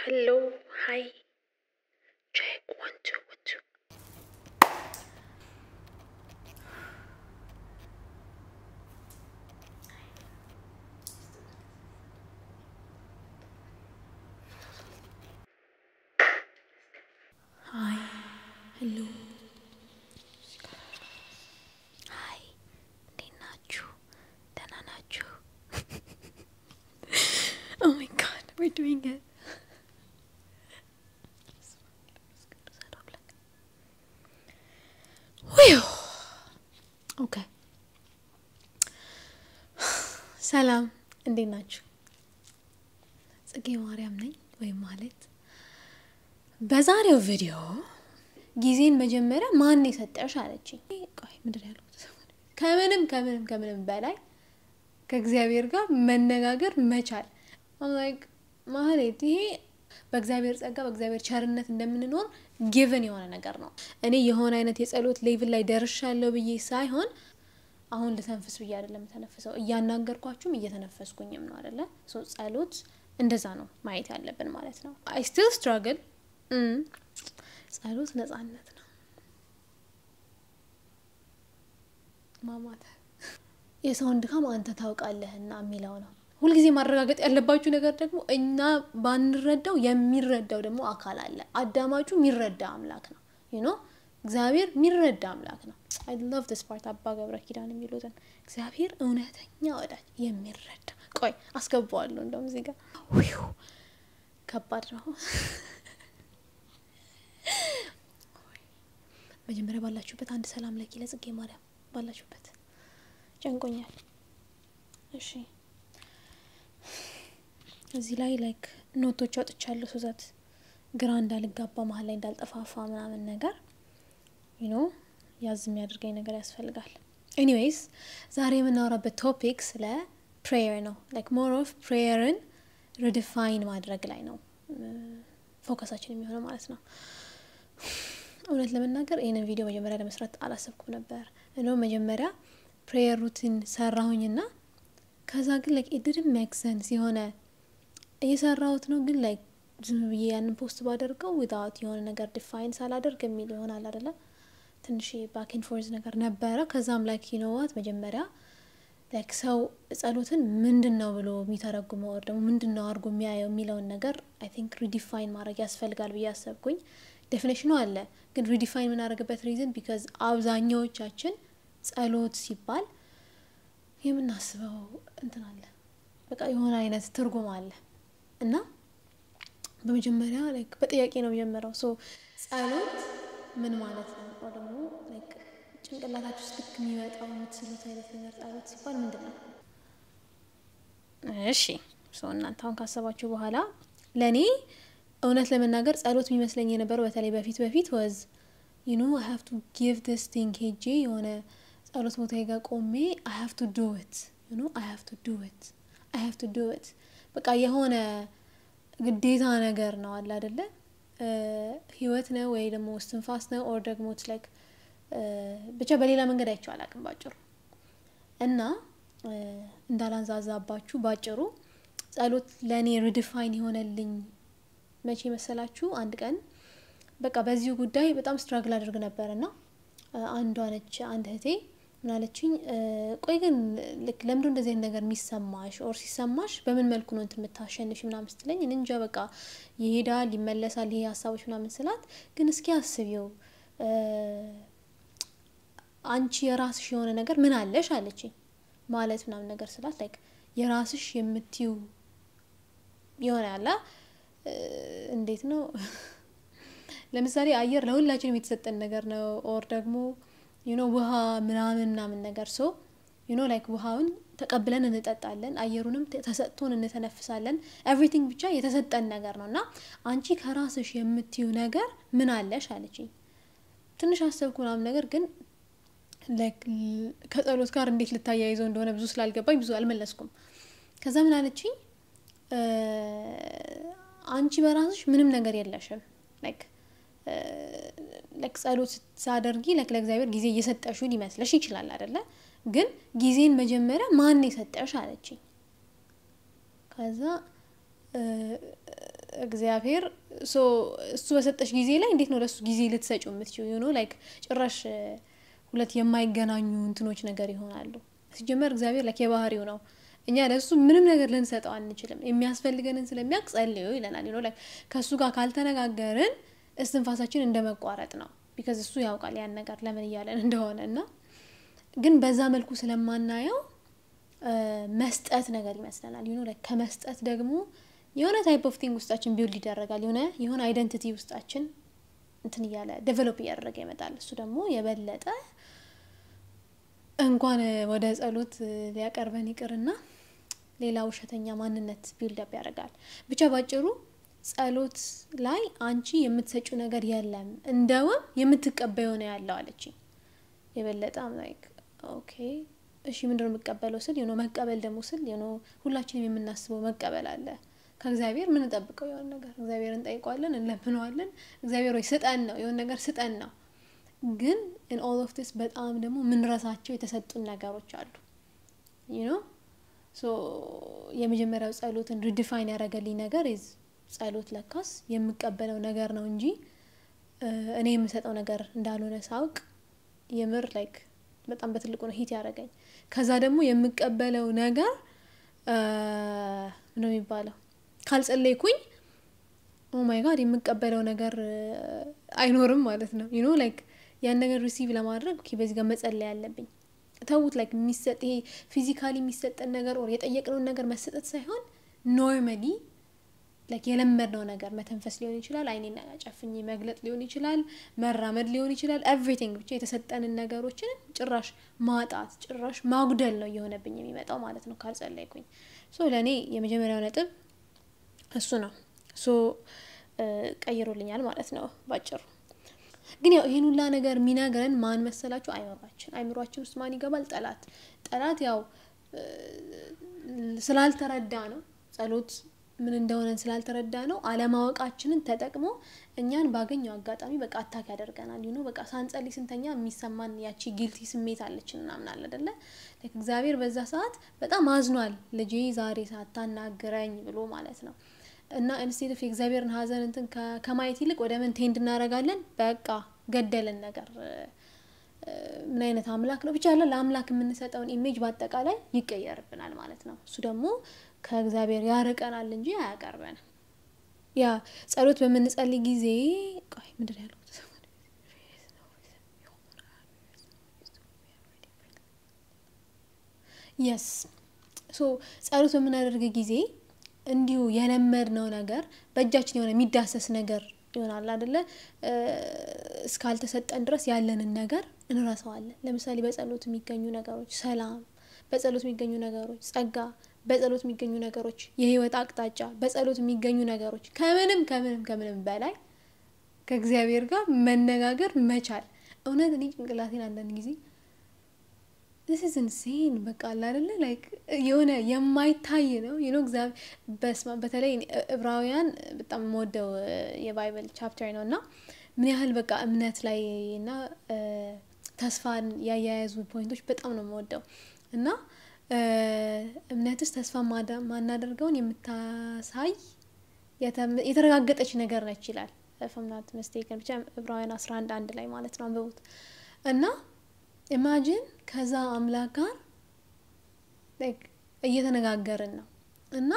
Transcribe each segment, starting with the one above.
Hello, hi. Check 1 2 1 2. Hi. Hello. Hi. Dinachu. Dananachu. Oh my god, we're doing it. Whew. Okay. ሰላም እንዴት ናችሁ? ጽጌ ማርያም ነኝ ወይ ማለት በዛሬው ቪዲዮ ጊዜን መጀመሪያ ማን የሰጠሽ አለችኝ። ቆይ ምንድን ያለው ከምንም በላይ ከእግዚአብሔር ጋር መነጋገር መቻል like ማለት ይሄ በእግዚአብሔር ጸጋ በእግዚአብሔር ቸርነት እንደምንኖር given የሆነ ነገር ነው። እኔ የሆነ አይነት የጸሎት ሌቭል ላይ ደርሻለሁ ብዬ ሳይሆን አሁን ልተንፍስ ብዬ አይደለም ተነፍሰው እያናገርኳችሁም እየተነፈስኩኝም ነው አይደለ? ሶ ጸሎት እንደዛ ነው ማየት ያለብን ማለት ነው። I still struggle ጸሎት ነፃነት ነው ማማት የሰውን ድካም አንተ ታውቃለህና የሚለው ነው። ሁሉ ጊዜ ማረጋገጥ ያለባችሁ ነገር ደግሞ እኛ ባንረዳው የሚረዳው ደግሞ አካል አለ። አዳማጩ የሚረዳ አምላክ ነው you know እግዚአብሔር የሚረዳ አምላክ ነው። I love this part አባ ገብረ ኪዳን የሚሉትን እግዚአብሔር እውነተኛ ወዳጅ የሚረዳ ቆይ አስገባዋለሁ እንደውም እዚህ ጋር ከባድ ነው። መጀመሪያ ባላችሁበት አንድ ሰላም ለኪ ለጽጌ ማርያም ባላችሁበት ጨንቆኛል። እሺ እዚህ ላይ ላይክ ኖቶች አውጥቻለሁ ሶዛት ግራ እንዳልጋባ መሃል ላይ እንዳልጠፋፋ ምናምን ነገር you know ያዝ የሚያደርገኝ ነገር ያስፈልጋል። anyways ዛሬ የምናወራበት ቶፒክ ስለ prayer ነው like more of prayer-ን redefine ማድረግ ላይ ነው ፎከሳችን የሚሆነው ማለት ነው። እውነት ለመናገር ይሄንን ቪዲዮ መጀመሪያ ለመስራት አላሰብኩም ነበር። እኔው መጀመሪያ prayer routine ሰራሁኝና ከዛ ግን like it didn't make sense የሆነ እየሰራሁት ነው ግን like ዝም ብዬ ያንን ፖስት ባደርገው without የሆነ ነገር define ሳላደርግ የሚል ይሆናል አይደለ? ትንሽ back and forth ነገር ነበረ። ከዛም like you know what መጀመሪያ like ሰው ጸሎትን ምንድነው ብሎ የሚተረጉመው ወር ደግሞ ምንድነው አርጎ የሚያየው የሚለውን ነገር I think redefine ማድረግ ያስፈልጋል ብዬ አሰብኩኝ። ዴፊኒሽኑ አለ ግን redefine ምን አደረገበት reason because አብዛኛዎቻችን ጸሎት ሲባል የምናስበው እንትን አለ በቃ የሆነ አይነት ትርጉም አለ እና በመጀመሪያ like በጥያቄ ነው የሚጀምረው ሶ ጸሎት ምን ማለት ነው or ደግሞ like ጭንቅላታችሁ ውስጥ የሚመጣው የምትስሉት አይነት ነገር ጸሎት ሲባል ምንድነው? እሺ ሶ እናንተ አሁን ካሰባችሁ በኋላ ለኔ እውነት ለመናገር ጸሎት የሚመስለኝ የነበረው በተለይ በፊት was you know I have to give this thing ሄጄ የሆነ ጸሎት ቦታዬ ጋር ቆሜ I have to do it you know I have to do it በቃ የሆነ ግዴታ ነገር ነው አለ አይደለ? ህይወት ነው ወይ ደግሞ እስትንፋስ ነው or ደግሞ it's like ብቻ በሌላ መንገድ አይቻል አላቅም ባጭሩ እና እንዳላንዛዛባችሁ ባጭሩ ጸሎት ለኔ redefine ይሆነልኝ መቼ መሰላችሁ? አንድ ቀን በቃ በዚሁ ጉዳይ በጣም struggle አድርግ ነበርና አንዷ ነች አንድ እህቴ ምን አለችኝ ቆይ ግን ለምን እንደዚህ አይነት ነገር የሚሰማሽ or ሲሰማሽ በምን መልኩ ነው እንትን የምታሸንፊ ምናምን ስትለኝ እንጃ በቃ ይሄዳል ይመለሳል ይሄ ሐሳቦች ምናምን ስላት ግን እስኪ አስቢው አንቺ የራስሽ የሆነ ነገር ምን አለሽ አለችኝ ማለት ምናምን ነገር ስላት like የራስሽ የምትዩ የሆነ አለ እንዴት ነው ለምሳሌ አየር ለሁላችንም የተሰጠን ነገር ነው or ደግሞ you know ውሃ ምናምን ነገር so you know like ውሃውን ተቀብለን እንጠጣለን አየሩንም ተሰጥቶን እንተነፍሳለን everything ብቻ የተሰጠን ነገር ነውና አንቺ ከራስሽ የምትዩ ነገር ምን አለሽ አለችኝ። ትንሽ አሰብኩናም ነገር ግን like ከጸሎት ጋር እንዴት ልታያይዘው እንደሆነ ብዙ ስላልገባኝ ብዙ አልመለስኩም። ከዛ ምን አለችኝ አንቺ በራስሽ ምንም ነገር የለሽም like ጸሎት ሳደርጊ ለእግዚአብሔር ጊዜ እየሰጠሽው ሊመስልሽ ይችላል አይደለ? ግን ጊዜን መጀመሪያ ማን የሰጠሽ አለችኝ። ከዛ እግዚአብሔር እሱ በሰጠሽ ጊዜ ላይ እንዴት ነው ለሱ ጊዜ ልትሰጪው የምትችይው? you know like ጭራሽ ሁለት የማይገናኙ እንትኖች ነገር ይሆናሉ። ሲጀመር እግዚአብሔር like የባህሪው ነው። እኛ ለሱ ምንም ነገር ልንሰጠው አንችልም። የሚያስፈልገንን ስለሚያውቅ ጸልዩ ይለናል። you know like ከሱ ጋር ካልተነጋገርን እስትንፋሳችን እንደመቋረጥ ነው። because እሱ ያውቃል ያን ነገር ለምን ይያለን እንደሆነና ግን በዛ መልኩ ስለማናየው መስጠት ነገር ይመስለናል። you know like ከመስጠት ደግሞ የሆነ ታይፕ ኦፍ ቲንግ ውስጣችን ቢውልድ ይደረጋል። የሆነ አይደንቲቲ ውስጣችን እንትን ይያለ ዴቨሎፕ ያደረገ ይመጣል። እሱ ደግሞ የበለጠ እንኳን ወደ ጸሎት ሊያቀርበን ይቅርና ሌላ ውሸተኛ ማንነት ቢልድ አፕ ያደርጋል። ብቻ ባጭሩ ጸሎት ላይ አንቺ የምትሰጪው ነገር የለም እንደውም የምትቀበየው ነው ያለው አለችኝ። የበለጠ ላይክ ኦኬ እሺ ምንድነው የምቀበለው ስል መቀበል ደግሞ ስል ሁላችንም የምናስበው መቀበል አለ። ከእግዚአብሔር ምን እንጠብቀው የሆነ ነገር እግዚአብሔርን ጠይቀዋለን እንለምነዋለን። እግዚአብሔር ወይ ስጠን ነው የሆነ ነገር ስጠን ነው። ግን in all of this በጣም ደግሞ ምን ራሳቸው የተሰጡን ነገሮች አሉ። you know so የመጀመሪያው ጸሎትን ሪዲፋይን ያደረገልኝ ነገር ጸሎት ለካስ የምቀበለው ነገር ነው እንጂ እኔ የምሰጠው ነገር እንዳልሆነ ሳውቅ የምር ላይክ በጣም በትልቁ ነው ሂት ያደረገኝ። ከዛ ደግሞ የምቀበለው ነገር ነው የሚባለው ካልጸለይኩኝ ኦ ማይ ጋድ የምቀበለው ነገር አይኖርም ማለት ነው። you know like ያን ነገር ሪሲቭ ለማድረግ ኦኬ በዚህ ጋር መጸለይ ያለብኝ ተውት like የሚሰጥ ይሄ ፊዚካሊ የሚሰጠን ነገር or የጠየቅነው ነገር መሰጠት ሳይሆን ኖርማሊ like የለመድነው ነገር መተንፈስ ሊሆን ይችላል፣ አይኔን ጨፍኜ መግለጥ ሊሆን ይችላል፣ መራመድ ሊሆን ይችላል፣ everything ብቻ የተሰጠንን ነገሮችን ጭራሽ ማጣት ጭራሽ ማጉደል ነው የሆነብኝ የሚመጣው ማለት ነው ካልጸለይኩኝ። ሶ ለኔ የመጀመሪያው ነጥብ እሱ ነው። ሶ ቀይሮልኛል ማለት ነው ባጭሩ። ግን ያው ይሄን ሁላ ነገር ሚናገረን ማን መሰላችሁ? አይምሮአችን ውስጥ ማን ይገባል? ጠላት ያው ስላልተረዳ ነው ጸሎት ምን እንደሆነ ስላልተረዳ ነው አለማወቃችንን ተጠቅሞ እኛን ባገኘው አጋጣሚ በቃ አታክ ያደርገናል። በቃ ሳንጸልይ ስንተኛ የሚሰማን ያቺ ጊልቲ ስሜት አለችን ምናምን አለ አይደለ? እግዚአብሔር በዛ ሰዓት በጣም አዝኗል ልጄ ዛሬ ሳታናግረኝ ብሎ ማለት ነው። እና ኢንስቴድ ኦፍ እግዚአብሔርን ሀዘን እንትን ከማየት ይልቅ ወደ ምን ቴንድ እናረጋለን? በቃ ገደለን ነገር ምን አይነት አምላክ ነው ብቻ ለአምላክ የምንሰጠውን ኢሜጅ በአጠቃላይ ይቀየርብናል ማለት ነው። እሱ ደግሞ ከእግዚአብሔር ያርቀናል እንጂ አያቀርበንም። ያ ጸሎት በመንጸልይ ጊዜ ቆይ ምንድነው ያለው? yes so ጸሎት በመናደርግ ጊዜ እንዲሁ የለመድነው ነገር በእጃችን የሆነ የሚዳሰስ ነገር ይሆናል አይደለ? እስካልተሰጠን ድረስ ያለንን ነገር እንረሳዋለን። ለምሳሌ በጸሎት የሚገኙ ነገሮች ሰላም፣ በጸሎት የሚገኙ ነገሮች ጸጋ፣ በጸሎት የሚገኙ ነገሮች የህይወት አቅጣጫ፣ በጸሎት የሚገኙ ነገሮች ከምንም በላይ ከእግዚአብሔር ጋር መነጋገር መቻል። እውነት እኔ ጭንቅላቴን አንዳንድ ጊዜ this is insane በቃ አይደለ like የሆነ የማይታይ ነው እግዚአብሔር በስማ በተለይ ዕብራውያን በጣም የምወደው የባይብል ቻፕተር ነውና ምን ያህል በቃ እምነት ላይ እና ተስፋን ያያያዙ ፖይንቶች በጣም ነው የምወደው። እና እምነትስ ተስፋ ማናደርገውን የምታሳይ የተረጋገጠች ነገር ነች ይላል ፈምናት መስቴከን ብቻ ዕብራውያን 11:1 ላይ ማለት ነው አንብቡት። እና ኢማጂን ከዛ አምላክ ጋር like እየተነጋገርን ነው እና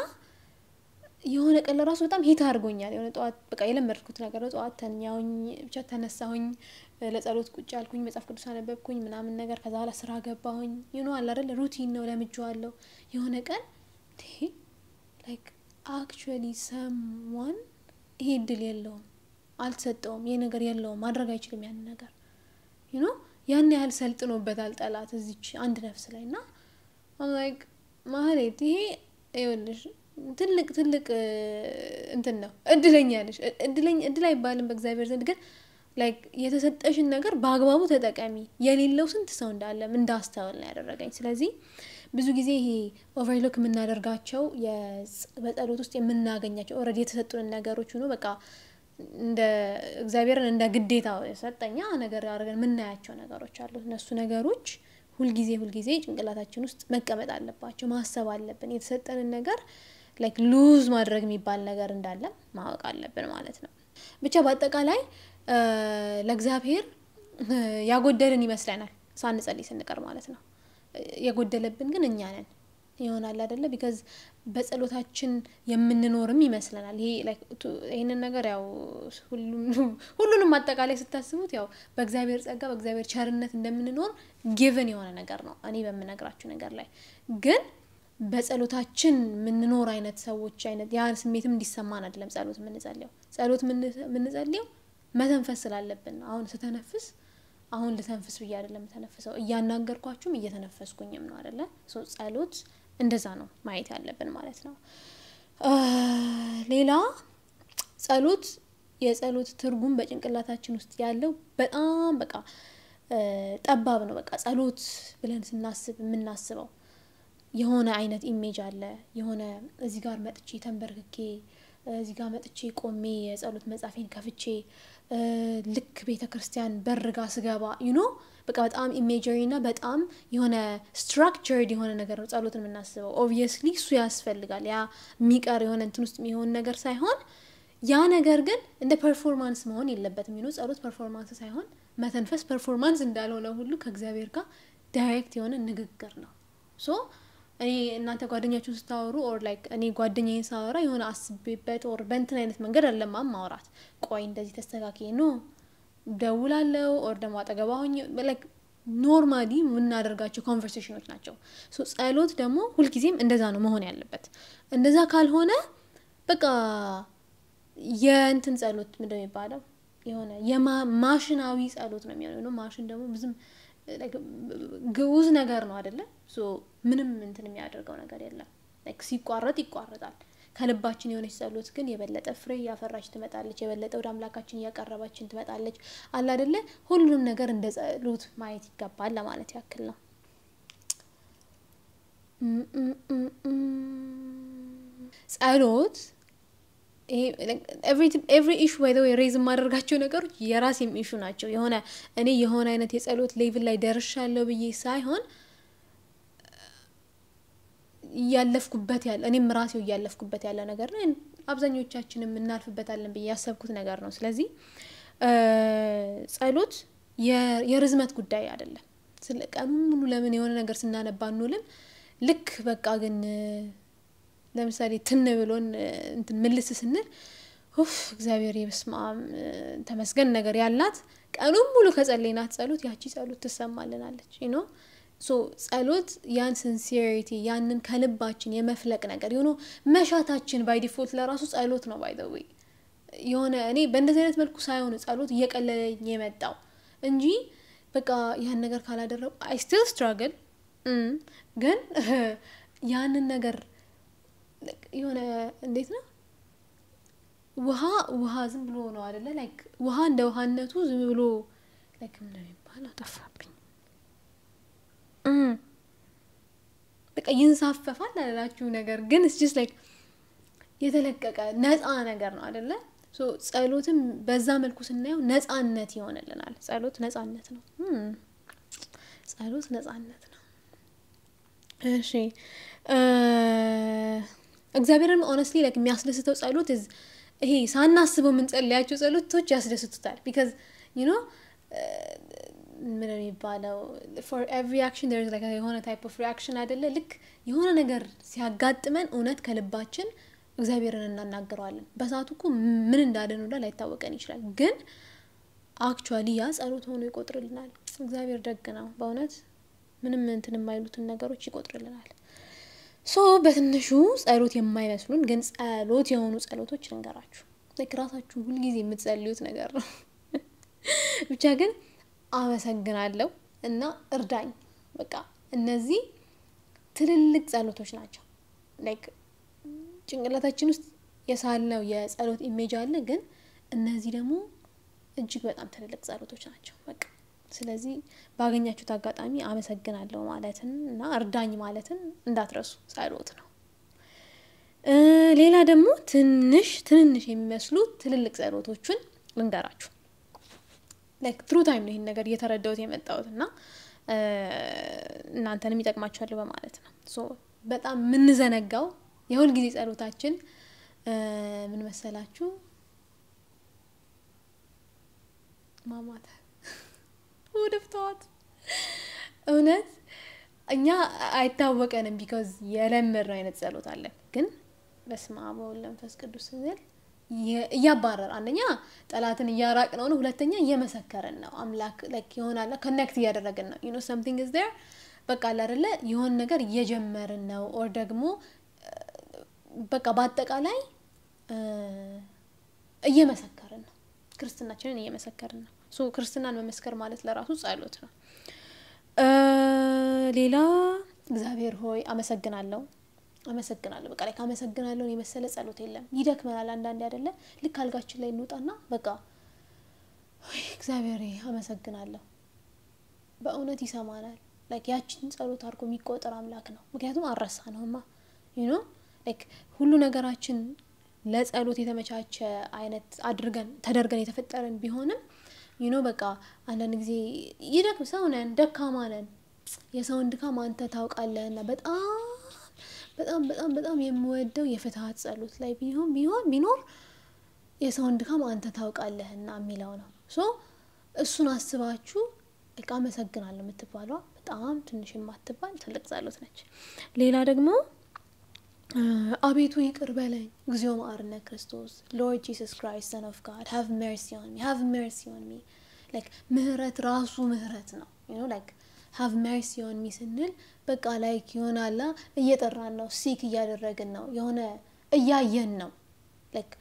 የሆነ ቀን ለራሱ በጣም ሂት አድርጎኛል። የሆነ ጧት በቃ የለመድኩት ነገር ጧት ተኛውኝ ብቻ ተነሳሁኝ ለጸሎት ቁጭ አልኩኝ መጽሐፍ ቅዱስ አነበብኩኝ ምናምን ነገር ከዛ በኋላ ስራ ገባሁኝ አለ አይደል ሩቲን ነው ለምጄዋለሁ። የሆነ ቀን like actually someone ይሄ ድል የለውም አልተሰጠውም ይሄ ነገር የለውም ማድረግ አይችልም ያን ነገር ያን ያህል ሰልጥኖበታል ጠላት እዚች አንድ ነፍስ ላይና like ማለት ይሄ ይኸውልሽ ትልቅ እንትን ነው እድለኛ ነሽ እድል አይባልም በእግዚአብሔር ዘንድ ግን like የተሰጠሽን ነገር በአግባቡ ተጠቀሚ። የሌለው ስንት ሰው እንዳለም እንዳስተዋል ነው ያደረገኝ። ስለዚህ ብዙ ጊዜ ይሄ ኦቨርሎክ የምናደርጋቸው በጸሎት ውስጥ የምናገኛቸው ኦሬዲ የተሰጡን ነገሮች በቃ እንደ እግዚአብሔርን እንደ ግዴታው የሰጠኛ ነገር አድርገን ምናያቸው ነገሮች አሉ። እነሱ ነገሮች ሁልጊዜ ጭንቅላታችን ውስጥ መቀመጥ አለባቸው። ማሰብ አለብን የተሰጠንን ነገር like lose ማድረግ የሚባል ነገር እንዳለ ማወቅ አለብን ማለት ነው ብቻ በአጠቃላይ ለእግዚአብሔር ያጎደልን ይመስለናል ሳንጸልይ ስንቀር ማለት ነው የጎደለብን ግን እኛ ነን ይሆናል አይደለ because በጸሎታችን የምንኖርም ይመስለናል ይሄ like ይሄንን ነገር ያው ሁሉንም አጠቃላይ ስታስቡት ያው በእግዚአብሔር ጸጋ በእግዚአብሔር ቸርነት እንደምንኖር given የሆነ ነገር ነው እኔ በመነግራችሁ ነገር ላይ ግን በጸሎታችን ምንኖር አይነት ሰዎች አይነት ያ ስሜትም እንዲሰማን አይደለም ጸሎት ምንጸልየው መተንፈስ ስላለብን አሁን ስተነፍስ አሁን ልተንፍስ ብዬ አይደለም ተነፍሰው እያናገርኳችሁም እየተነፈስኩኝም ነው አይደለ ሶ ጸሎት እንደዛ ነው ማየት ያለብን ማለት ነው ሌላ ጸሎት የጸሎት ትርጉም በጭንቅላታችን ውስጥ ያለው በጣም በቃ ጠባብ ነው በቃ ጸሎት ብለን ስናስብ ምናስበው የሆነ አይነት ኢሜጅ አለ የሆነ እዚህ ጋር መጥቼ ተንበርክኬ እዚህ ጋር መጥቼ ቆሜ የጸሎት መጻፌን ከፍቼ ልክ ቤተክርስቲያን በርጋ ስገባ you know በቃ በጣም ኢሜጅሪና በጣም የሆነ ስትራክቸርድ የሆነ ነገር ነው ጸሎትን ምናስበው obviously እሱ ያስፈልጋል ያ ሚቀር የሆነ እንትን ውስጥ የሚሆን ነገር ሳይሆን ያ ነገር ግን እንደ ፐርፎርማንስ መሆን የለበትም you know ጸሎት ፐርፎርማንስ ሳይሆን መተንፈስ ፐርፎርማንስ እንዳልሆነ ሁሉ ከእግዚአብሔር ጋር ዳይሬክት የሆነ ንግግር ነው ሶ እኔ እናንተ ጓደኛችሁን ስታወሩ or like እኔ ጓደኛዬን ሳወራ የሆነ አስቤበት or በእንትን አይነት መንገድ አይደለም ማውራት ቆይ እንደዚህ ተስተካክዬ ነው ደውላለሁ or ደግሞ አጠገባሁኝ like ኖርማሊ ምናደርጋቸው ኮንቨርሴሽኖች ናቸው ሶ ጸሎት ደግሞ ሁሉ ጊዜም እንደዛ ነው መሆን ያለበት እንደዛ ካልሆነ በቃ የእንትን ጸሎት ምንድነው የሚባለው የሆነ የማሽናዊ ጸሎት ነው የሚሆነው ማሽን ደግሞ ብዙም ግዑዝ ነገር ነው አይደለ ሶ ምንም እንትን የሚያደርገው ነገር የለም like ሲቋረጥ ይቋረጣል ከልባችን የሆነች ጸሎት ግን የበለጠ ፍሬ ያፈራች ትመጣለች የበለጠ ወደ አምላካችን ያቀርባችን ትመጣለች አለ አይደለ ሁሉንም ነገር እንደ ጸሎት ማየት ይገባል ለማለት ያክል ነው ጸሎት every issue by the way raise ማድረጋቸው ነገሮች የራሴም issue ናቸው የሆነ እኔ የሆነ አይነት የጸሎት ሌቭል ላይ ደርሻለሁ ብዬ ሳይሆን ያለፍኩበት ያለ እኔም ራሴው ያለፍኩበት ያለ ነገር ነው አብዛኞቻችንም እናልፍበታለን ብዬ ያሰብኩት ነገር ነው ስለዚህ ጸሎት የርዝመት ጉዳይ አይደለም ስለቀኑ ሙሉ ለምን የሆነ ነገር ስናነባ እንውልን ልክ በቃ ግን ለምሳሌ ትንብሎን እንትን መልስ ስንል እግዚአብሔር ይመስማም ተመስገን ነገር ያላት ቀኑን ሙሉ ከጸለይናት ጸሎት ያቺ ጸሎት ተሰማልናለች you know so ጸሎት ያን sincerity ያንን ከልባችን የመፍለቅ ነገር you know መሻታችን by default ለራሱ ጸሎት ነው by the way የሆነ እኔ በእንደዚህ አይነት መልኩ ሳይሆን ጸሎት እየቀለለኝ የመጣው እንጂ በቃ ያን ነገር ካላደረኩ I still struggle ግን ያንን ነገር የሆነ እንዴት ነው ውሃ ዝም ብሎ ነው አይደለ like ውሃ እንደ ውሃነቱ ዝም ብሎ like ምን ነው የሚባለው ጠፋብኝ በቃ ይንሳፈፋል አላላችሁ ነገር ግን it's just like የተለቀቀ ነፃ ነገር ነው አይደለ so ጸሎትም በዛ መልኩ ስናየው ነፃነት ይሆነልናል ጸሎት ነፃነት ነው ጸሎት ነፃነት ነው እሺ እግዚአብሔርን honestly like የሚያስደስተው ጸሎት ይሄ ሳናስበው ምን ጸልያቸው ጸሎቶች ያስደስቱታል because you know ምን ነው የሚባለው for every action there is like a የሆነ type of reaction አይደለ ልክ የሆነ ነገር ሲያጋጥመን እውነት ከልባችን እግዚአብሔርን እናናገራለን በሳቱኩ ምን እንዳደረነው ላይታወቀን ይችላል ግን actually ያ ጸሎት ሆኖ ይቆጥርልናል እግዚአብሔር ደግ ነው በእውነት ምንም እንትን የማይሉትን ነገሮች ይቆጥርልናል ሶ በትንሹ ጸሎት የማይመስሉን ግን ጸሎት የሆኑ ጸሎቶች እንገራችሁ ለክራሳችሁ ሁሉ ጊዜ የምትጸልዩት ነገር ነው ብቻ ግን አመሰግናለሁ እና እርዳኝ በቃ እነዚህ ትልልቅ ጸሎቶች ናቸው like ጭንቅላታችን ውስጥ የሳልነው የጸሎት ኢሜጅ አለ ግን እነዚህ ደግሞ እጅግ በጣም ትልልቅ ጸሎቶች ናቸው በቃ ስለዚህ ባገኛችሁት አጋጣሚ አመሰግናለሁ ማለትን እና እርዳኝ ማለትን እንዳትረሱ ጸሎት ነው ሌላ ደግሞ ትንንሽ የሚመስሉ ትልልቅ ጸሎቶችን ልንገራችሁ like through time ነው ይሄን ነገር እየተረዳሁት የመጣሁትና እናንተንም ይጠቅማችኋል በማለት ነው so በጣም ምንዘነጋው የሁል ጊዜ ጸሎታችን ምን መሰላችሁ ማማታ ወደፍቷት እውነት እኛ አይታወቀንም because የለመድነው አይነት ጸሎት አለን ግን በስመ አብ ወወልድ ወመንፈስ ቅዱስ ስንል ያባረር አንደኛ ጠላትን ያራቅነው ነው ሁለተኛ እየመሰከረን ነው አምላክ like ይሆናል ኮኔክት ያደረገን ነው you know something is there በቃ አይደለ ይሆን ነገር እየጀመርን ነው or ደግሞ በቃ በአጠቃላይ እየመሰከረን ነው ክርስትናችንን እየመሰከረን ነው ሶ ክርስትናን መመስከር ማለት ለራሱ ጸሎት ነው ሌላ እግዚአብሔር ሆይ አመሰግናለሁ በቃ ላይ አመሰግናለሁ የመሰለ ጸሎት የለም ይደክመናል አንዳንዴ አይደለ ልክ አልጋችን ላይ እንውጣና በቃ እግዚአብሔር አመሰግናለሁ በእውነት ይሰማናል like ያችን ጸሎት አርጎ የሚቆጠር አምላክ ነው ምክንያቱም አረሳነውማ you know like ሁሉ ነገራችን ለጸሎት የተመቻቸ አይነት ተደርገን የተፈጠረን ቢሆንም you know በቃ አንዳንድ ጊዜ ይደክም ሰው ነን ደካማ ነን የሰውን ድካም አንተ ታውቃለህና በጣም የምወደው የፍትሃት ጸሎት ላይ ቢኖር የሰውን ድካም አንተ ታውቃለህና የሚለው ነው ሶ እሱን አስባችሁ በቃ አመሰግናለሁ የምትባለው በጣም ትንሽ የማትባል ትልቅ ጸሎት ነች ሌላ ደግሞ አቤቱ ይቅር በለኝ እግዚኦ መሐረነ ክርስቶስ Lord Jesus Christ son of God have mercy on me like ምህረት ራሱ ምህረት ነው you know like have mercy on me ስንል በቃ like ይሆናል እየጠራን ነው ሲክ እያደረግን ነው የሆነ እያየን ነው like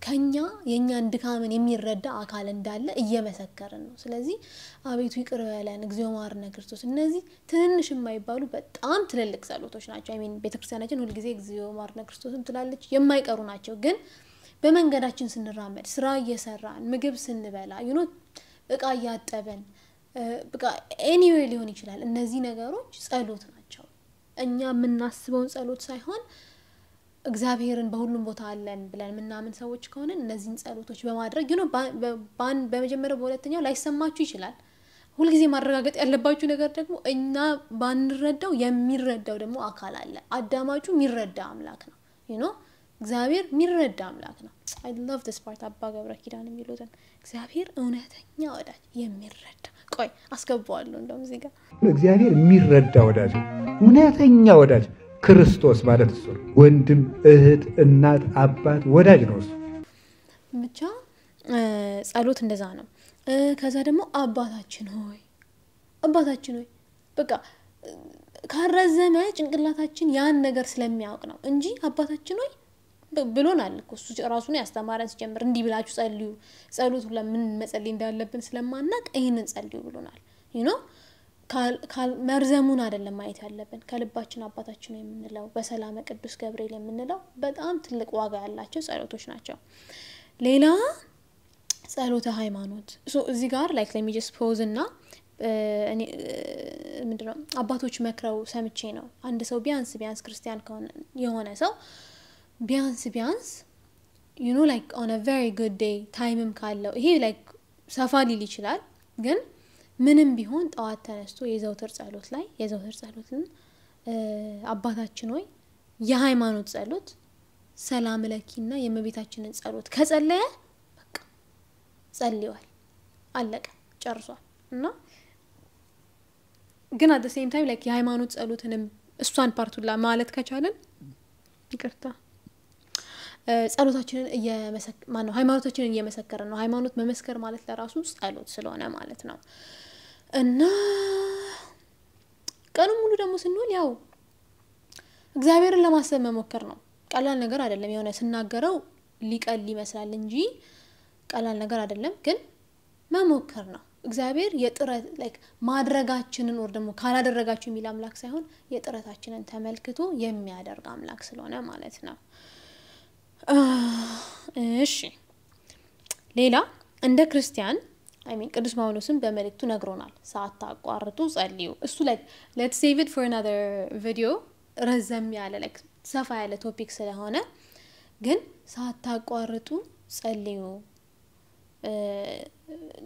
ከኛ የኛን ድካምን የሚረዳ አካል እንዳለ እየመሰከረን ነው ስለዚህ አቤቱ ይቅር በለን እግዚኦ መሐረነ ክርስቶስ እነዚህ ትንሽ የማይባሉ በጣም ትልልቅ ጸሎቶች ናቸው I mean ቤተክርስቲያናችን ሁሉ ጊዜ እግዚኦ መሐረነ ክርስቶስን ትላለች የማይቀሩ ናቸው ግን በመንገዳችን ስንራመድ ስራ እየሰራን ምግብ ስንበላ you know እቃ ያጠበን በቃ anywhere ሊሆን ይችላል እነዚህ ነገሮች ጸሎት ናቸው እኛ የምናስበው ጸሎት ሳይሆን እግዚአብሔርን በሁሉም ቦታ አለን ብለን ምናምን ሰዎች ከሆነ እነዚህን ጸሎቶች በማድረግ you know በመጀመሪያው በሁለተኛው ላይሰማችሁ ይችላል ሁሉ ጊዜ ማረጋገጥ ያለባችሁ ነገር ደግሞ እኛ ባንረዳው የሚረዳው ደግሞ አካል አለ አዳማጩ የሚረዳ አምላክ ነው you know እግዚአብሔር የሚረዳ አምላክ ነው I love this part አባ ገብረ ኪዳን የሚሉትን እግዚአብሔር እውነተኛ ወዳጅ የሚረዳ ቆይ አስገባዋለሁ እንደውም እዚህ ጋር እግዚአብሔር የሚረዳ ወዳጅ እውነተኛ ወዳጅ ክርስቶስ ማለት እሱ ወንድም እህት እናት አባት ወዳጅ ነው ብቻ ጸሎት እንደዛ ነው ከዛ ደግሞ አባታችን ሆይ በቃ ካረዘመ ጭንቅላታችን ያን ነገር ስለሚያውቅ ነው እንጂ አባታችን ሆይ ብሎናል እኮ እሱ ራሱ ነው ያስተማረን ሲጀምር እንዲህ ብላችሁ ጸልዩ ጸሎት ሁሉ ምን መጸለይ እንዳለብን ስለማናቅ ይሄንን ጸልዩ ብሎናል you know መርዘሙን አይደለም ማየት ያለብን ከልባችን አባታችን ነው የምንለው በሰላም ቅዱስ ገብርኤል የምንለው በጣም ትልቅ ዋጋ ያላቸው ጸሎቶች ናቸው ሌላ ጸሎተ ሃይማኖት እዚህ ጋር like let me just pause እና እኔ ምንድነው አባቶች መክረው ሰምቼ ነው አንድ ሰው ቢያንስ ክርስቲያን ከሆነ የሆነ ሰው ቢያንስ you know like on a very good day ታይምም ካለው ይሄ like ሰፋ ሊል ይችላል ግን ምንም ቢሆን ጣዋት ተነስቶ የዘውትር ጸሎትን አባታችን ሆይ የሃይማኖት ጸሎት ሰላም ለኪና የመቤታችንን ጸሎት ከጸለየ በቃ ጸልይዋል አለቀ ጨርሷል እና ግን at the same time like የሃይማኖት ጸሎትንም እሷን ፓርቱላ ማለት ከቻለን ይቅርታ ጸሎታችንን ሃይማኖታችንን እየመሰከረን ነው ሃይማኖት መመስከር ማለት ለራሱ ጸሎት ስለሆነ ማለት ነው እና ቀኑ ሙሉ ደግሞ ስንውል ያው እግዚአብሔርን ለማሰብ መሞከር ነው ቀላል ነገር አይደለም የሆነ ስናገረው ሊቀል ይመስላል እንጂ ቀላል ነገር አይደለም ግን መሞከር ነው እግዚአብሔር የጥረት like ማድረጋችንን ወር ደግሞ ካላደረጋችሁ የሚል አምላክ ሳይሆን የጥረታችንን ተመልክቶ የሚያደርግ አምላክ ስለሆነ ማለት ነው እሺ ሌላ እንደ ክርስቲያን I mean ቅዱስ ጳውሎስም በመልእክቱ ነግሮናል ሳታቋርጡ ጸልዩ እሱ like let's save it for another video ረዘም ያለ like ሰፋ ያለ ቶፒክ ስለሆነ ግን ሳታቋርጡ ጸልዩ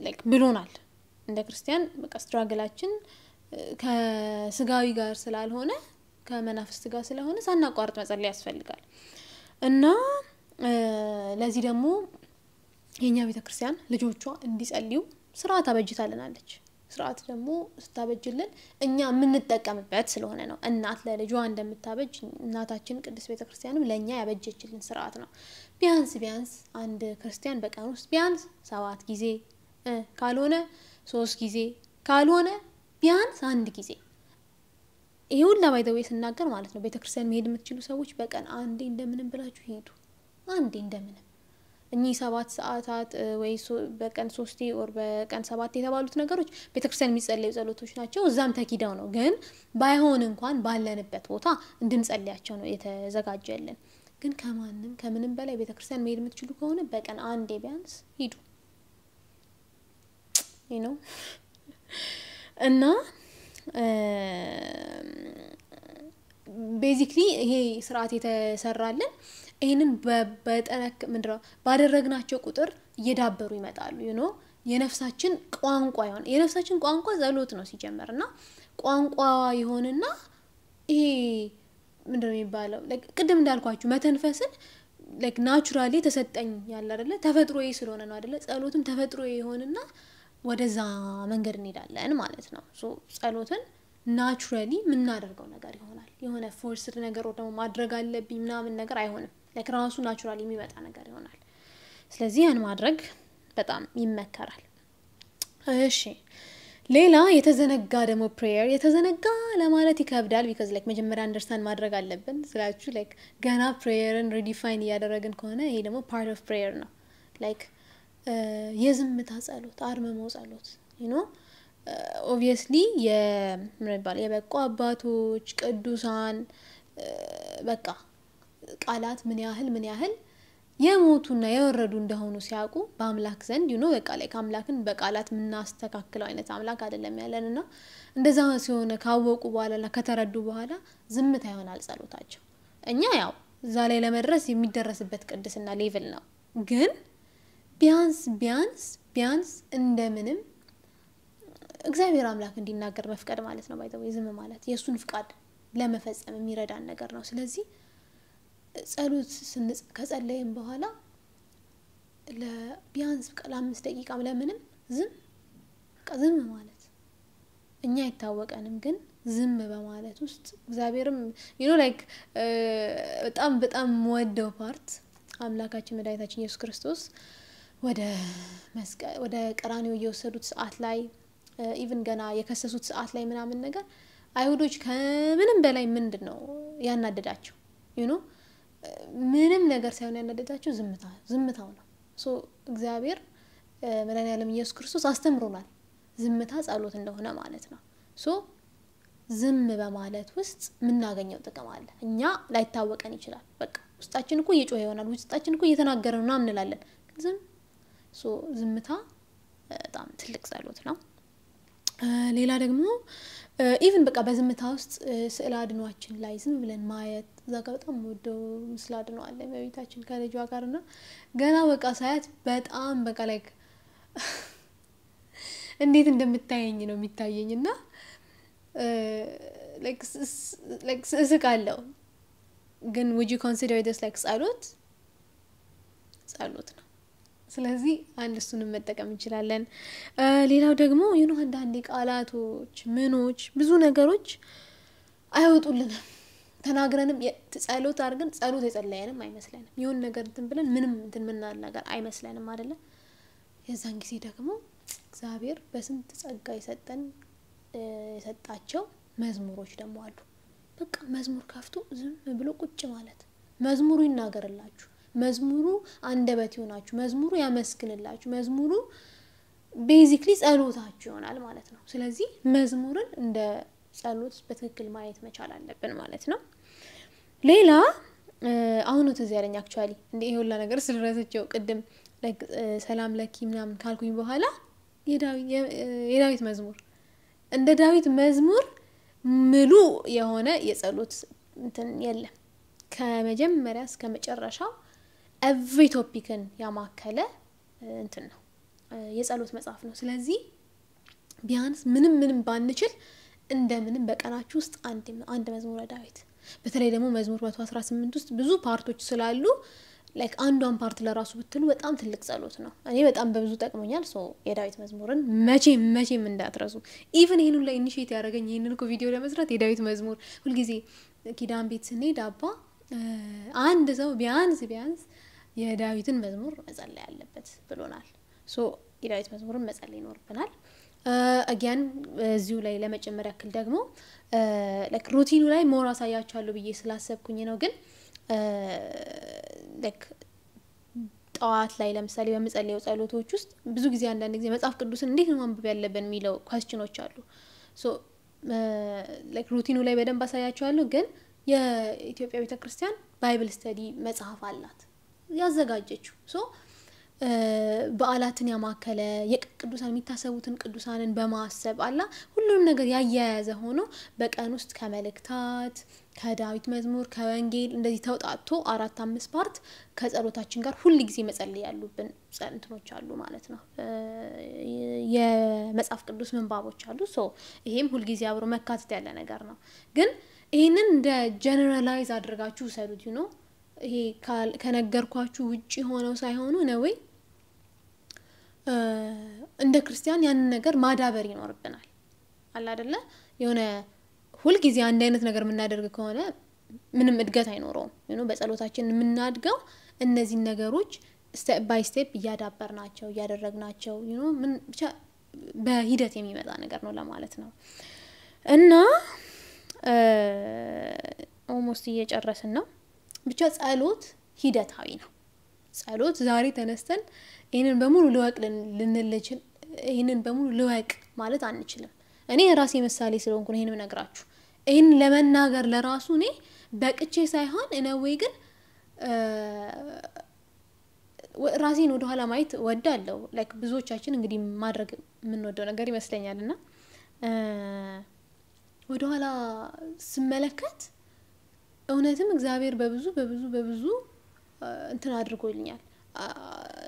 like ብሎናል እንደ ክርስቲያን በቃ ስትራግላችን ከስጋዊ ጋር ስላልሆነ ከመናፍስት ጋር ስለሆነ ሳናቋርጥ መጸለይ ያስፈልጋል እና ለዚህ ደግሞ የኛ ቤተክርስቲያን ልጆቿ እንዲጸልዩ ስርዓት አበጅታለናለች ስርዓት ደግሞ ስታበጅልን እኛ የምንጠቀምበት ስለሆነ ነው እናት ለልጇ እንደምታበጅ እናታችን ቅድስት ቤተክርስቲያንም ለኛ ያበጀችልን ስርዓት ነው ቢያንስ አንድ ክርስቲያን በቀን ውስጥ ቢያንስ 7 ጊዜ ካልሆነ 3 ጊዜ ካልሆነ ቢያንስ 1 ጊዜ ይሁን ለባይደው ስናገር ማለት ነው ቤተክርስቲያን መሄድ የምትችሉ ሰዎች በቀን አንዴ እንደምንም ብላችሁ ሄዱ አንዴ እንደምንም እኚ 7 ሰዓታት ወይ በቀን 3 ወር በቀን 7 የተባሉት ነገሮች ቤተክርስቲያን የሚጸለዩ ጸሎቶች ናቸው እዛም ተኪዳው ነው ግን ባይሆን እንኳን ባለንበት ቦታ እንድንጸልያቸው ነው የተዘጋጀልን ግን ከምንም በላይ ቤተክርስቲያን መሄድ የምትችሉ ከሆነ በቀን አንዴ ቢያንስ ሂዱ እና ቤዚክሊ ይሄ ስርዓት የተሰራልን ይሄንን በጠነክ ምንድነው ባደረግናቸው ቁጥር እየዳበሩ ይመጣሉ የነፍሳችን ቋንቋ ይሆን የነፍሳችን ቋንቋ ጸሎት ነው ሲጀመርና ቋንቋ ይሆንና ይሄ ምንድነው የሚባለው ቅድም እንዳልኳችሁ መተንፈስን ናቹራሊ ተሰጠኝ ያለ አይደለ ተፈጥሮዬ ስለሆነ ነው አይደለ ጸሎትም ተፈጥሮዬ ይሆንና ወደዛ መንገድ እንሄዳለን ማለት ነው ጸሎትን ናቹራሊ ምናደርገው ነገር ይሆናል የሆነ ፎርስድ ነገር ደግሞ ማድረግ አለብኝ ምናምን ነገር አይሆንም ለራሱ ናቹራሊ የሚመጣ ነገር ይሆናል ስለዚህ ያን ማድረግ በጣም ይመከራል እሺ ሌላ የተዘነጋ ደግሞ prayer የተዘነጋ ለማለት ይከብዳል because መጀመሪያ አንደርስታንድ ማድረግ አለብን ስላችሁ ገና prayerን ሪዲፋይን ያደረግን ከሆነ ይሄ ደግሞ part of prayer ነው የዝምታ ጸሎት አርመሞ ጸሎት obviously የበቁ አባቶች ቅዱሳን በቃ ቃላት ምን ያህል የሞቱና የወረዱ እንደሆኑ ሲያቁ በአምላክ ዘንድ በቃ አምላክን በቃላት ምናስተካክለው አይነት አምላክ አይደለም ያለንና እንደዛ ሲሆነ ካወቁ በኋላና ከተረዱ በኋላ ዝምታ ይሆናል ጸሎታቸው እኛ ያው እዛ ላይ ለመድረስ የሚደረስበት ቅድስና ሌቭል ነው ግን ቢያንስ እንደምንም እግዚአብሔር አምላክ እንዲናገር መፍቀድ ማለት ነው ባይተው ዝም ማለት የሱን ፍቃድ ለመፈጸም የሚረዳን ነገር ነው ስለዚህ ጸሎት ከጸለይን በኋላ ለቢያንስ ለ5 ደቂቃም ለምንም ዝም ማለት እኛ ይታወቀንም ግን ዝም በማለት ውስጥ እግዚአብሔርም በጣም ወደው ፓርት አምላካችን መድኃኒታችን ኢየሱስ ክርስቶስ ወደ ቀራንዮ እየወሰዱት ሰዓት ላይ ኢቭን ገና የከሰሱት ሰዓት ላይ ምናምን ነገር አይሁዶች ከምንም በላይ ምንድነው ያናደዳቸው ምንም ነገር ሳይሆን ያናደዳቸው ዝምታው ነው እግዚአብሔር መድኃኒዓለም ኢየሱስ ክርስቶስ አስተምሮናል ዝምታ ጸሎት እንደሆነ ማለት ነው ዝም በማለት ውስጥ ምናገኘው ጥቅም አለ እኛ ላይታወቀን ይችላል በቃ ውስጣችን እኮ እየጮኸ ይሆናል ውስጣችን እኮ እየተናገረ ነው እንላለን ዝምታ በጣም ትልቅ ጸሎት ነው ሌላ ደግሞ ኢቭን በቃ በዝምታ ውስጥ ስዕል አድኗችን ላይ ዝም ብለን ማየት ዛጋ በጣም ወደው ምስል አድኗ አለ በቤታችን ከልጇ ጋርና ገና በቃ ሳያት በጣም በቃ እንዴት እንደምታየኝ ነው የሚታየኝና እስቃለሁ ግን would you consider this ጸሎት ነው ስለዚህ አንድ እሱንም መጠቀም እንችላለን ሌላው ደግሞ አንዳንዴ ቃላቶች ምኖች ብዙ ነገሮች አይወጡልንም ተናግረንም ጸሎት አድርገን ጸሎት የጸለየንም አይመስለንም ይሁን ነገር ብለን ምንም ምናል ነገር አይመስለንም አይደለ የዛን ጊዜ ደግሞ እግዚአብሔር በስንት ጸጋ የሰጣቸው መዝሙሮች ደግሞ አሉ በቃ መዝሙር ካፍቱ ዝም ብሎ ቁጭ ማለት መዝሙሩ ይናገርላችሁ መዝሙሩ አንደበት ይሆናችሁ መዝሙሩ ያመስግንላችሁ መዝሙሩ ቤዚክሊ ጸሎታችሁ ይሆናል ማለት ነው ስለዚህ መዝሙርን እንደ ጸሎት በትክክል ማየት መቻል አለብን ማለት ነው ሌላ አሁን ትዝ ያለኝ አክቹአሊ እንደ ይሄ ሁላ ነገር ስለረሰቸው ቅድም ሰላም ለኪ ምናምን ካልኩኝ በኋላ የዳዊት መዝሙር እንደ ዳዊት መዝሙር ሙሉ የሆነ የጸሎት እንትን የለም ከመጀመሪያ እስከ መጨረሻው every topicን ያማከለ እንትን ነው የጸሎት መጽሐፍ ነው ስለዚህ ቢያንስ ምንም ባንችል እንደምንም በቀናችሁ ውስጥ አንድ መዝሙረ ዳዊት በተለይ ደግሞ መዝሙር 118 ውስጥ ብዙ ፓርቶች ስላሉ ላይክ አንዷን ፓርት ለራሱ ብትሉ በጣም ትልቅ ጸሎት ነው እኔ በጣም በብዙ ጠቅሞኛል ሶ የዳዊት መዝሙርን መቼም እንዳትረሱ ኢቭን ይሄንን ላይ ኢኒሺየት ያደረገኝ ይሄንን ቪዲዮ ለመስራት የዳዊት መዝሙር ሁሉ ጊዜ ኪዳን ቤት ስንሄድ አባ አንድ ሰው ቢያንስ የዳዊትን መዝሙር መጸለይ ያለበት ብሎናል ሶ የዳዊት መዝሙርን መጸለይ ይኖርብናል again እዚሁ ላይ ለመጨመር ያክል ደግሞ like ሩቲኑ ላይ ሞር አሳያችኋለሁ ብዬ ስላሰብኩኝ ነው ግን like ጠዋት ላይ ለምሳሌ በመጸለየው ጸሎቶች ውስጥ ብዙ ጊዜ አንዳንድ ጊዜ መጽሐፍ ቅዱስን እንዴት ነው ማንበብ ያለብን የሚለው ኳስችኖች አሉ ሶ like ሩቲኑ ላይ በደንብ አሳያችኋለሁ ግን የኢትዮጵያ ቤተክርስቲያን ባይብል ስተዲ መጽሐፍ አላት ያዘጋጀችው ሶ በአላትን ያማከለ የቅዱሳን የሚታሰቡትን ቅዱሳንን በማሰብ አላ ሁሉንም ነገር ያያያዘ ሆኖ በቀን ውስጥ ከመልእክታት ከዳዊት መዝሙር ከወንጌል እንደዚህ ተውጣጥቶ 4-5 ፓርት ከጸሎታችን ጋር ሁሉ ጊዜ መጸለይ ያሉብን ጸንትኖች አሉ ማለት ነው የመጽሐፍ ቅዱስ መንባቦች አሉ ሶ ይሄም ሁሉ ጊዜ አብሮ መካተት ያለ ነገር ነው ግን ይሄንን እንደ ጀነራላይዝ አድርጋችሁ ሰሩት ይሄ ከነገርኳችሁ ውጪ ሆነው ሳይሆኑ ነው ወይ እንደ ክርስቲያን ያን ነገር ማዳበር ይኖርብናል አለ አይደለ የሆነ ሁሉ ጊዜ አንድ አይነት ነገር ምናደርግ ከሆነ ምንም እድገት አይኖርም በጸሎታችን ምናድገው እነዚህ ነገሮች ስቴፕ ባይ ስቴፕ ያዳበርናቸው ያደረግናቸው ምን ብቻ በሂደት የሚመጣ ነገር ነው ለማለት ነው እና ኦልሞስት እየጨረስን ነው ብቻ ጸሎት ሂደታዊ ነው ጸሎት ዛሬ ተነስተን ይሄንን በሙሉ ልወቅ ልንልችል ይሄንን በሙሉ ልወቅ ማለት አንችልም እኔ ራሴ ምሳሌ ስለሆንኩ ነው ይሄንን ነግራችሁ ይሄን ለመናገር ለራሱ እኔ በቅቼ ሳይሆን እነወይ ግን ራሴን ወደ ኋላ ማየት ወዳለው ላይክ ብዙዎቻችን እንግዲህ ማድረግ ምን ወደው ነገር ይመስለኛልና ወደ ኋላ ስመለከት እውነትም እግዚአብሔር በብዙ እንትን አድርጎልኛል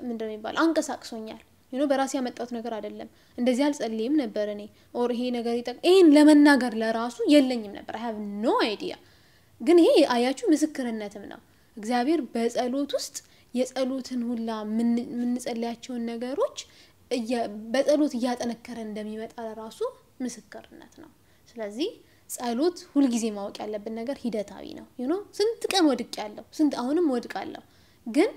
ምንድነው ይባል አንቀሳቅሶኛል በራሴ ያመጣሁት ነገር አይደለም እንደዚህ አልጸልይም ነበር እኔ ኦር ይሄ ነገር ይሄን ለመናገር ለራሱ የለኝም ነበር I have no idea ግን ይሄ አያችሁ ምስክርነትም ነው እግዚአብሔር በጸሎት ውስጥ የጸሎትን ሁላ ምን ጸልያቸውን ነገሮች በጸሎት ያጠነከረ እንደሚመጣ ለራሱ ምስክርነት ነው ስለዚህ ጸሎት ሁሉ ጊዜ ማወቅ ያለብን ነገር ሂደታዊ ነው ስንት ቀን ወድቅ ያለው ስንት አሁንም ወድቃለሁ ግን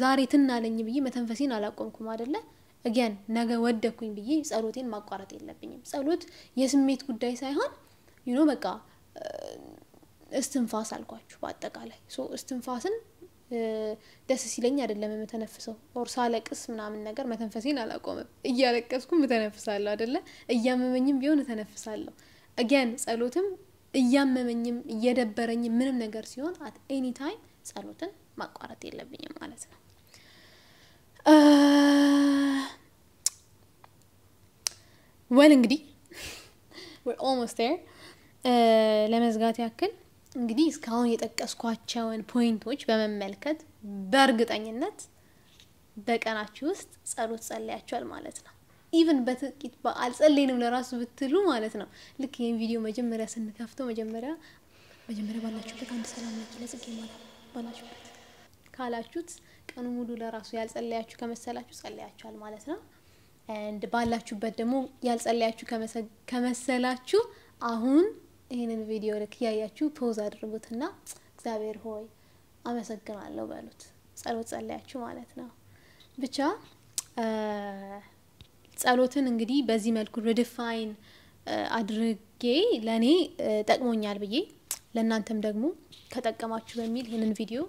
ዛሬ ትናለኝ ብዬ መተንፈሲን አላቆምኩም አይደለ again ነገ ወደኩኝ ብዬ ጸሎቴን ማቋረጥ የለብኝም ጸሎት የስሜት ጉዳይ ሳይሆን በቃ እስትንፋስ አልኳችሁ በአጠቃላይ ሶ እስትንፋስን ደስ ሲለኝ አይደለም መተነፍሰው ኦር ሳለቅስ ምናምን ነገር መተንፈሲን አላቆምም እያለቀስኩም መተነፍሳለሁ አይደለ እያመመኝም ቢሆን ተነፍሳለሁ again ጸሎትም እያመመኝም እየደበረኝም ምንም ነገር ሲሆን at any time ጸሎትን ማቋረጥ የለብኝም ማለት ነው well እንግዲህ we're almost there ለመዝጋት ያክል እንግዲህ እስካሁን የጠቀስኳቸውን ፖይንቶች በመመልከት በእርግጠኝነት በቀናችሁ ውስጥ ጸሎት ጸልያችኋል ማለት ነው even በጥቂት አልጸልይንም ለራሱ ብትሉ ማለት ነው ልክ ይሄን ቪዲዮ መጀመሪያ ስንከፍተው መጀመሪያ ባላችሁበት አንድ ሰላም ለጽጌ ማለት ባላችሁበት ካላችሁት ቀኑ ሙሉ ለራሱ ያልጸልያችሁ ከመሰላችሁ ጸልያችኋል ማለት ነው and ባላችሁበት ደግሞ ያልጸልያችሁ ከመሰላችሁ አሁን ይሄንን ቪዲዮ ለክያያችሁ ፖዝ አድርጉትና እግዚአብሔር ሆይ አመሰግናለሁ በሉት ጸሎት ጸልያችሁ ማለት ነው ብቻ ጸሎትን እንግዲህ በዚህ መልኩ ሪዲፋይን አድርጌ ለኔ ጠቅሞኛል ብዬ ለእናንተም ደግሞ ከጠቀማችሁ በሚል ይሄንን ቪዲዮ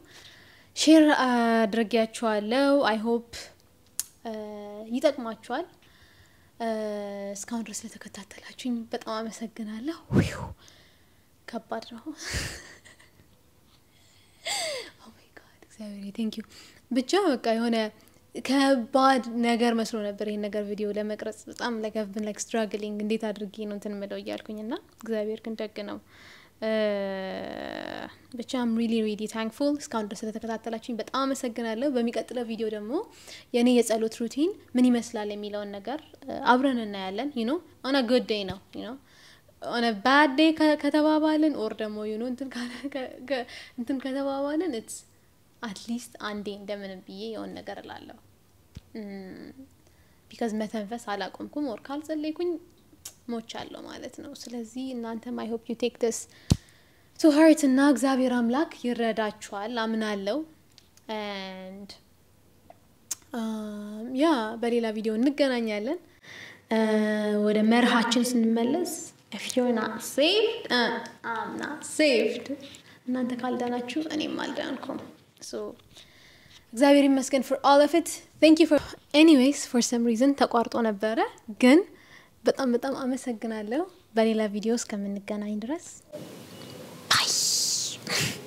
ሼር አድርጌያችኋለሁ I hope ይጠቅማችኋል እስካሁን ድረስ ለተከታተላችሁኝ በጣም አመሰግናለሁ ከባድ ነው oh my god እግዚአብሔር thank you ብቻ በቃ የሆነ ከባድ ነገር መስሎ ነበር ይሄን ነገር ቪዲዮ ለመቅረጽ በጣም like I've been like struggling እንዴት አድርጌ ነው እንትን መለው ያልኩኝና እግዚአብሔር ግን ደግ ነው ብቻ I'm really thankful እስካሁን ድረስ ስለተከታተላችሁኝ በጣም አመሰግናለሁ በሚቀጥለው ቪዲዮ ደግሞ የኔ የጸሎት ሩቲን ምን ይመስላል የሚለውን ነገር አብረን እናያለን you know on a good day ነው you know on a bad day ከተባባልን or ደግሞ you know እንትን ከተባባልን it's at least አንዴ እንደምንም ብዬ የሆነ ነገር እላለሁ because መተንፈስ አላቆምኩም or ካልጸለይኩኝ ሞቻለሁ ማለት ነው ስለዚህ እናንተም I hope you take this to heart እና እግዚአብሔር አምላክ ይረዳችኋል አምናለሁ and በሌላ ቪዲዮ እንገናኛለን ወደ መርሃችን ስንመለስ if you're not saved I'm not saved እናንተ ካልዳናችሁ እኔም አልዳንኩም so እግዚአብሔር ይመስገን for all of it thank you for anyways for some reason ተቋርጦ ነበረ ግን በጣም አመሰግናለሁ በሌላ ቪዲዮ እስከምንገናኝ ድረስ bye